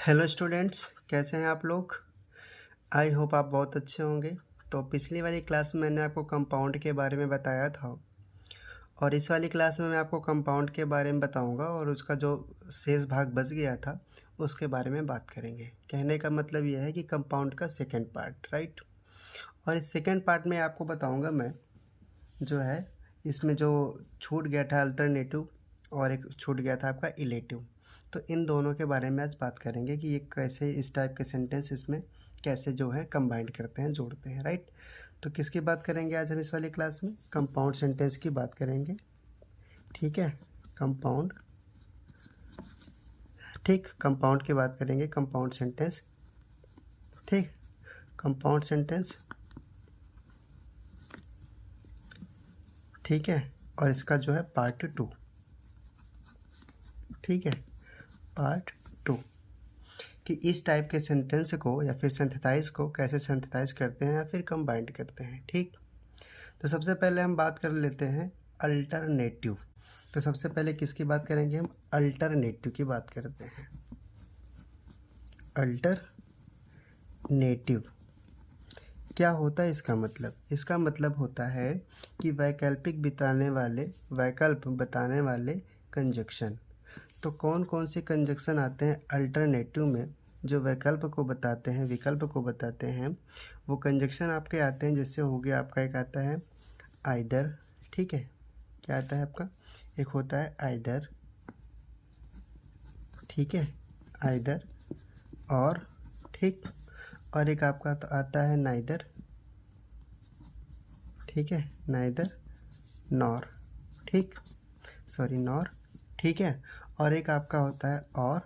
Hello students, कैसे हैं आप लोग। आई होप आप बहुत अच्छे होंगे। तो पिछली वाली क्लास में मैंने आपको कंपाउंड के बारे में बताया था और इस वाली क्लास में मैं आपको कंपाउंड के बारे में बताऊंगा और उसका जो शेष भाग बच गया था उसके बारे में बात करेंगे। कहने का मतलब यह है कि कंपाउंड का सेकेंड पार्ट, राइट। और इस सेकेंड पार्ट में आपको बताऊँगा मैं जो है इसमें जो छूट गया था अल्टरनेटिव और एक छूट गया था आपका इलेटिव। तो इन दोनों के बारे में आज बात करेंगे कि ये कैसे इस टाइप के सेंटेंस इसमें कैसे जो है कंबाइंड करते हैं, जोड़ते हैं, राइट। तो किसकी बात करेंगे आज हम इस वाली क्लास में? कंपाउंड सेंटेंस की बात करेंगे, ठीक है। कंपाउंड, ठीक, कंपाउंड की बात करेंगे, कंपाउंड सेंटेंस, ठीक। कंपाउंड सेंटेंस, ठीक है। और इसका जो है पार्ट 2, ठीक है, पार्ट 2 कि इस टाइप के सेंटेंस को या फिर सिंथेसाइज को कैसे सिंथेसाइज करते हैं या फिर कंबाइंड करते हैं, ठीक। तो सबसे पहले हम बात कर लेते हैं अल्टरनेटिव। तो सबसे पहले किसकी बात करेंगे हम? अल्टरनेटिव की बात करते हैं। अल्टरनेटिव क्या होता है इसका मतलब? इसका मतलब होता है कि वैकल्पिक वैकल्प बताने वाले कंजक्शन। तो कौन कौन से कंजक्शन आते हैं अल्टरनेटिव में जो विकल्प को बताते हैं? वो कंजक्शन आपके आते हैं, जैसे हो गया आपका एक आता है आइदर, ठीक है। क्या आता है आपका? एक होता है आइदर, ठीक है, आइदर और, ठीक। और एक आपका तो आता है नाइदर, ठीक है, नाइदर नॉर, ठीक, सॉरी नॉर, ठीक है। और एक आपका होता है और,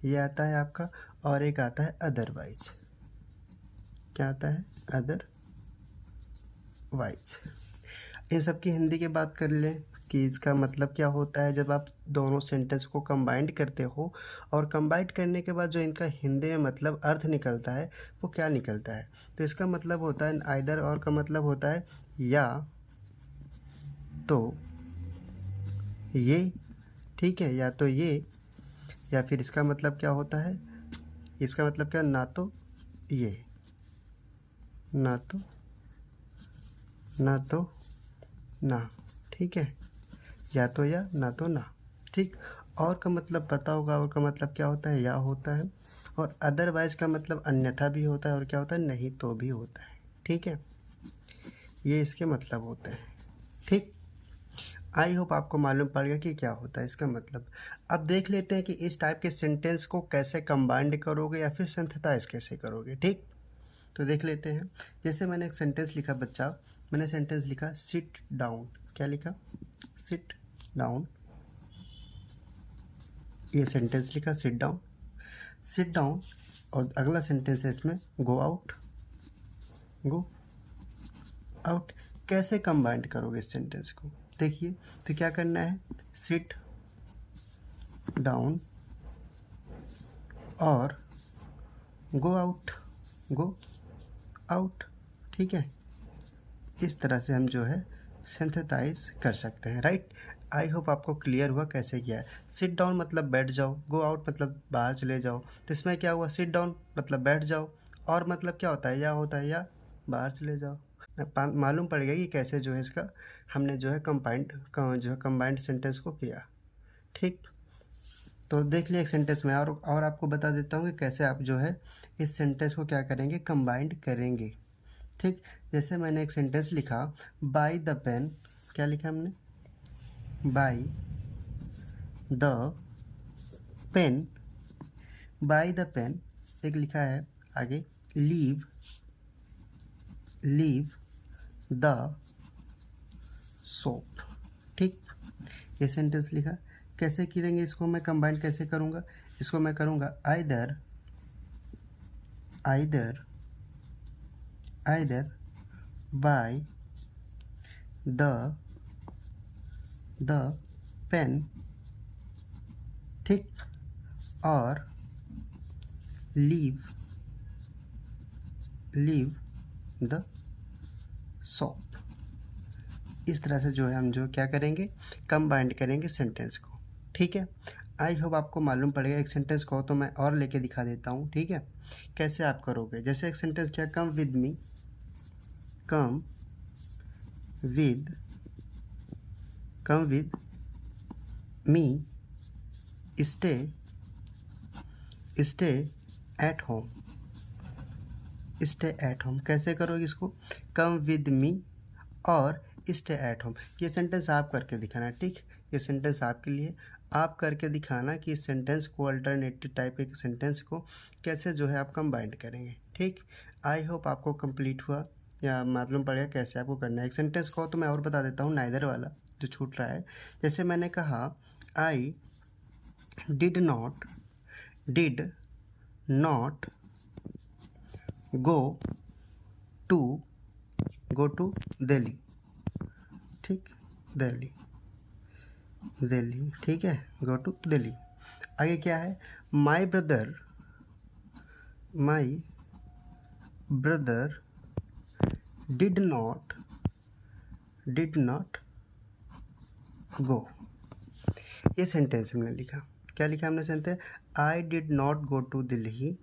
ये आता है आपका, और एक आता है अदरवाइज। क्या आता है? अदरवाइज। इन सब की हिंदी की बात कर लें कि इसका मतलब क्या होता है जब आप दोनों सेंटेंस को कंबाइंड करते हो और कंबाइंड करने के बाद जो इनका हिंदी में मतलब अर्थ निकलता है वो क्या निकलता है? तो इसका मतलब होता है आइदर, और का मतलब होता है या तो ये, ठीक है, या तो ये, या फिर इसका मतलब क्या होता है? इसका मतलब क्या? ना तो ये, ना तो ना, ठीक है, या तो या, ना तो ना, ठीक। और का मतलब पता होगा, और का मतलब क्या होता है? या होता है। और अदरवाइज का मतलब अन्यथा भी होता है, और क्या होता है? नहीं तो भी होता है, ठीक है। ये इसके मतलब होते हैं, ठीक। आई होप आपको मालूम पड़ गया कि क्या होता है इसका मतलब। अब देख लेते हैं कि इस टाइप के सेंटेंस को कैसे कंबाइंड करोगे या फिर सिंथेसाइज कैसे करोगे, ठीक। तो देख लेते हैं। जैसे मैंने एक सेंटेंस लिखा बच्चा, मैंने सेंटेंस लिखा सिट डाउन। क्या लिखा? Sit down. ये सेंटेंस लिखा सिट डाउन, सिट डाउन। और अगला सेंटेंस है इसमें गो आउट, गो आउट। कैसे कंबाइंड करोगे इस सेंटेंस को? देखिए, तो क्या करना है? सिट डाउन और गो आउट, गो आउट, ठीक है। इस तरह से हम जो है सिंथेसाइज कर सकते हैं, राइट। आई होप आपको क्लियर हुआ कैसे किया है। सिट डाउन मतलब बैठ जाओ, गो आउट मतलब बाहर चले जाओ। तो इसमें क्या हुआ? सिट डाउन मतलब बैठ जाओ, और मतलब क्या होता है? या होता है, या बाहर चले जाओ। मालूम पड़ गया कि कैसे जो है इसका हमने जो है कंबाइंड सेंटेंस को किया, ठीक। तो देख लिया एक सेंटेंस में, और आपको बता देता हूँ कि कैसे आप जो है इस सेंटेंस को क्या करेंगे? कंबाइंड करेंगे, ठीक। जैसे मैंने एक सेंटेंस लिखा बाय द पेन। क्या लिखा हमने? By the pen, by the pen. एक लिखा है आगे लीव, लीव द सोप, ठीक। ये सेंटेंस लिखा। कैसे करेंगे इसको? मैं कंबाइन कैसे करूँगा इसको? मैं करूँगा either, either, either by the pen, ठीक, और लीव, लीव द शॉप। इस तरह से जो है हम जो क्या करेंगे? कंबाइंड करेंगे सेंटेंस को, ठीक है। आई होप आपको मालूम पड़ेगा। एक सेंटेंस को तो मैं और लेके दिखा देता हूँ, ठीक है, कैसे आप करोगे। जैसे एक सेंटेंस क्या, come with me, come with me, stay at home, stay at home. कैसे करोगे इसको, कम विद मी और स्टे एट होम। ये सेंटेंस आप करके दिखाना, ठीक, ये सेंटेंस आपके लिए, आप करके दिखाना कि इस सेंटेंस को, अल्टरनेटिव टाइप के सेंटेंस को कैसे जो है आप कंबाइन करेंगे, ठीक। आई होप आपको कंप्लीट हुआ या मालूम पड़ेगा कैसे आपको करना है। एक सेंटेंस को तो मैं और बता देता हूँ, नाइदर वाला जो छूट रहा है। जैसे मैंने कहा I did not go to Delhi, ठीक, दिल्ली, ठीक है, गो टू दिल्ली। आगे क्या है, my brother did not go. ये सेंटेंस हमने लिखा, क्या लिखा हमने sentence, I did not go to Delhi,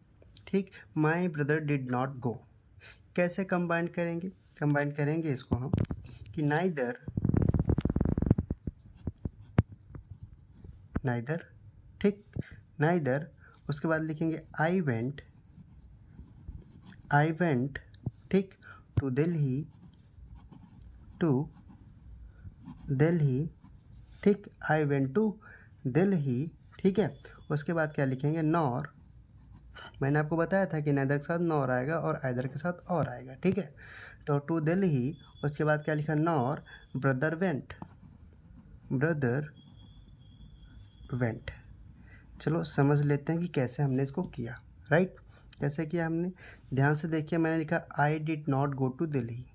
ठीक, my brother did not go. कैसे कंबाइन करेंगे इसको हम कि नाइदर, ठीक, नाइदर, उसके बाद लिखेंगे आई वेंट, ठीक, टू दिल्ली, ठीक, आई वेंट टू दिल्ली, ठीक है। उसके बाद क्या लिखेंगे, नॉर, मैंने आपको बताया था कि नाइदर के साथ नॉर आएगा और आइदर के साथ और आएगा, ठीक है। तो टू दिल्ली, उसके बाद क्या लिखा, नॉर ब्रदर वेंट। चलो समझ लेते हैं कि कैसे हमने इसको किया, राइट, कैसे किया हमने। ध्यान से देखिए, मैंने लिखा I did not go to Delhi,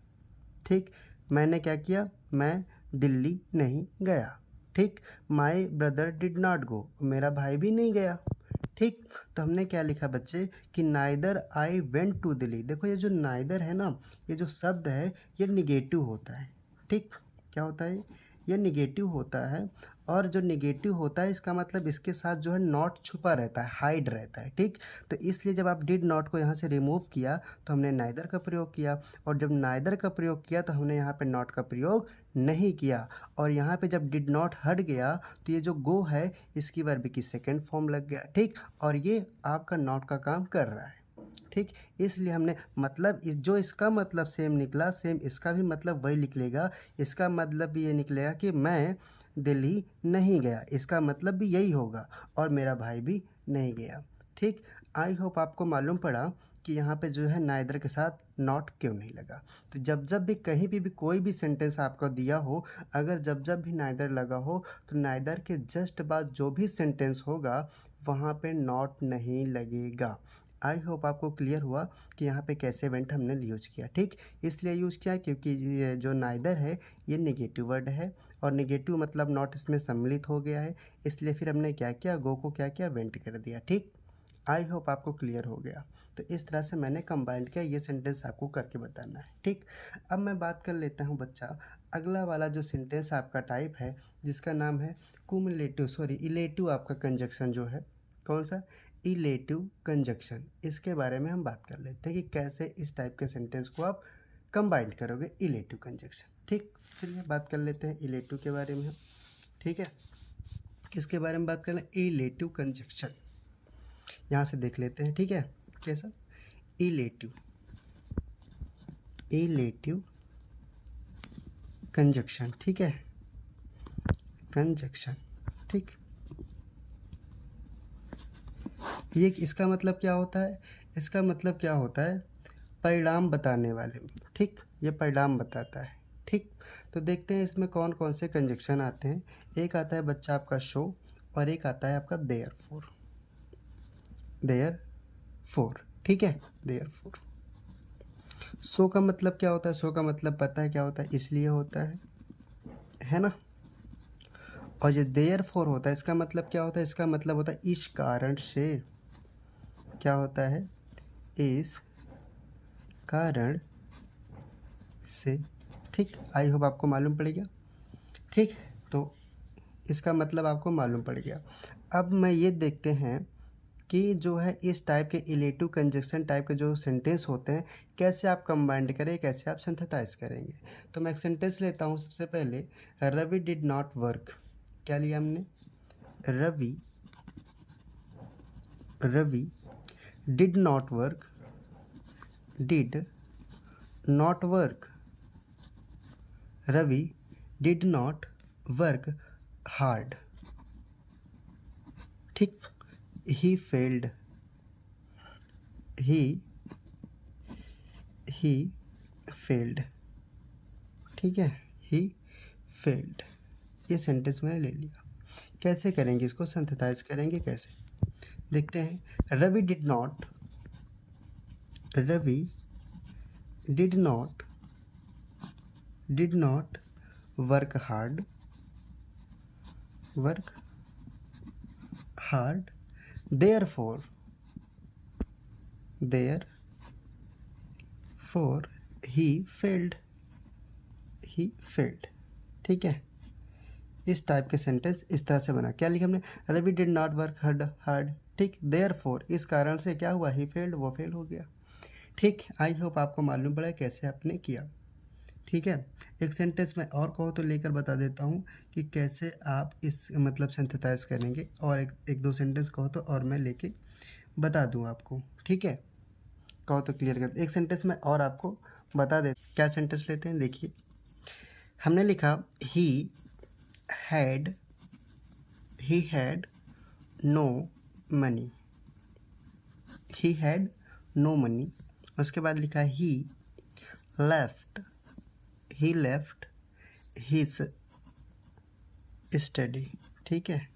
ठीक, मैंने क्या किया, मैं दिल्ली नहीं गया, ठीक। My brother did not go, मेरा भाई भी नहीं गया, ठीक। तो हमने क्या लिखा बच्चे कि neither I went to Delhi. देखो ये जो नाइदर है ना, ये जो शब्द है ये निगेटिव होता है, ठीक, क्या होता है, ये निगेटिव होता है। और जो निगेटिव होता है इसका मतलब इसके साथ जो है नॉट छुपा रहता है, हाइड रहता है, ठीक। तो इसलिए जब आप डिड नॉट को यहाँ से रिमूव किया तो हमने नाइदर का प्रयोग किया, और जब नाइदर का प्रयोग किया तो हमने यहाँ पे नॉट का प्रयोग नहीं किया। और यहाँ पे जब डिड नॉट हट गया तो ये जो गो है इसकी वर्ब की सेकेंड फॉर्म लग गया, ठीक, और ये आपका नॉट का काम कर रहा है, ठीक। इसलिए हमने मतलब जो इसका मतलब सेम निकला, सेम इसका भी मतलब वही निकलेगा। इसका मतलब भी ये निकलेगा कि मैं दिल्ली नहीं गया, इसका मतलब भी यही होगा, और मेरा भाई भी नहीं गया, ठीक। आई होप आपको मालूम पड़ा कि यहाँ पे जो है नाइदर के साथ नॉट क्यों नहीं लगा। तो जब भी कहीं भी कोई भी सेंटेंस आपको दिया हो, अगर जब भी नाइदर लगा हो तो नाइदर के जस्ट बाद जो भी सेंटेंस होगा वहाँ पे नॉट नहीं लगेगा। आई होप आपको क्लियर हुआ कि यहाँ पे कैसे वेंट हमने यूज किया, ठीक। इसलिए यूज किया क्योंकि ये जो नाइदर है ये नेगेटिव वर्ड है, और नेगेटिव मतलब नॉट इसमें सम्मिलित हो गया है, इसलिए फिर हमने क्या किया, गो को क्या किया, वेंट कर दिया, ठीक। आई होप आपको क्लियर हो गया। तो इस तरह से मैंने कंबाइंड किया, ये सेंटेंस आपको करके बताना है, ठीक। अब मैं बात कर लेता हूँ बच्चा, अगला वाला जो सेंटेंस आपका टाइप है जिसका नाम है इलेटिव आपका कंजक्शन जो है, कौन सा, इलेटिव कंजक्शन। इसके बारे में हम बात कर लेते हैं कि कैसे इस टाइप के सेंटेंस को आप कंबाइंड करोगे, इलेटिव कंजक्शन, ठीक। चलिए बात कर लेते हैं इलेटिव के बारे में, ठीक है। किसके बारे में बात कर लें, इलेटिव कंजक्शन। यहाँ से देख लेते हैं, ठीक है, कैसा, इलेटिव कंजक्शन, ठीक है, कंजक्शन, ठीक। ये इसका मतलब क्या होता है, इसका मतलब क्या होता है, परिणाम बताने वाले, ठीक, ये परिणाम बताता है, ठीक। तो देखते हैं इसमें कौन कौन से कंजक्शन आते हैं। एक आता है बच्चा आपका शो, और एक आता है आपका देयरफॉर, ठीक है, देयरफॉर। शो का मतलब क्या होता है, शो का मतलब पता है क्या होता है, इसलिए होता है ना। और जो देयरफॉर होता है इसका मतलब क्या होता है, इसका मतलब होता है इस कारण से, क्या होता है, इस कारण से, ठीक। आई होप आपको मालूम पड़ गया, ठीक। तो इसका मतलब आपको मालूम पड़ गया। अब मैं ये देखते हैं कि जो है इस टाइप के इलेटिव कंजक्शन टाइप के जो सेंटेंस होते हैं कैसे आप कंबाइंड करें, कैसे आप सिंथेसाइज करेंगे। तो मैं एक सेंटेंस लेता हूँ सबसे पहले, रवि डिड नॉट वर्क। क्या लिया हमने? Ravi did not work, did not work, Ravi did not work hard. ठीक, ही फेल्ड, ही फेल्ड। ठीक है, ही फेल्ड। ये सेंटेंस मैंने ले लिया। कैसे करेंगे इसको, सिंथेसाइज करेंगे कैसे, देखते हैं। Ravi did not work hard, therefore he failed। ठीक है, इस टाइप के सेंटेंस इस तरह से बना। क्या लिखा हमने? Ravi did not work hard. ठीक, देयरफॉर इस कारण से क्या हुआ, ही फेल्ड, वो फेल हो गया। ठीक, आई होप आपको मालूम पड़ा कैसे आपने किया। ठीक है, एक सेंटेंस में और कहो तो लेकर बता देता हूँ कि कैसे आप इस मतलब सिंथेसाइज करेंगे, और एक दो सेंटेंस कहो तो और मैं लेके बता दूँ आपको। ठीक है, कहो तो क्लियर कर। एक सेंटेंस में और आपको बता दे। क्या सेंटेंस लेते हैं, देखिए। हमने लिखा ही हैड नो मनी, उसके बाद लिखा ही लेफ्ट हिज स्टडी। ठीक है,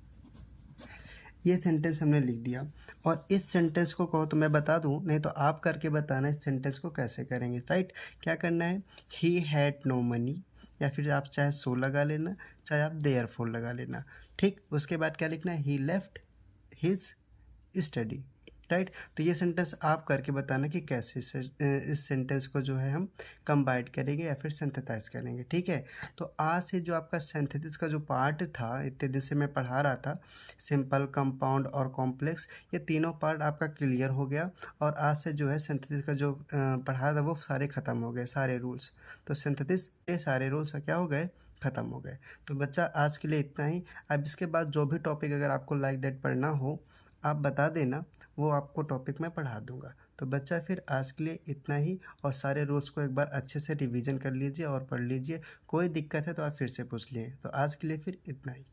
ये सेंटेंस हमने लिख दिया। और इस सेंटेंस को कहो तो मैं बता दूं, नहीं तो आप करके बताना इस सेंटेंस को कैसे करेंगे। राइट, क्या करना है, ही हैड नो मनी, या फिर आप चाहे सो लगा लेना, चाहे आप देयरफॉर लगा लेना। ठीक, उसके बाद क्या लिखना है, ही लेफ्ट हिज स्टडी। राइट, तो ये सेंटेंस आप करके बताना कि कैसे इस सेंटेंस को जो है हम कंबाइंड करेंगे या फिर सिंथेसाइज करेंगे। ठीक है, तो आज से जो आपका सिंथेसिस का जो पार्ट था, इतने दिन से मैं पढ़ा रहा था, सिंपल, कंपाउंड और कॉम्प्लेक्स, ये तीनों पार्ट आपका क्लियर हो गया। और आज से जो है सिंथेसिस का जो पढ़ा था वो सारे ख़त्म हो गए, सारे रूल्स। तो सिंथेसिस के सारे रूल्स क्या हो गए, ख़त्म हो गए। तो बच्चा आज के लिए इतना ही। अब इसके बाद जो भी टॉपिक अगर आपको लाइक दैट पढ़ना हो आप बता देना, वो आपको टॉपिक मैं पढ़ा दूंगा। तो बच्चा फिर आज के लिए इतना ही, और सारे रूल्स को एक बार अच्छे से रिवीजन कर लीजिए और पढ़ लीजिए। कोई दिक्कत है तो आप फिर से पूछ लिए। तो आज के लिए फिर इतना ही।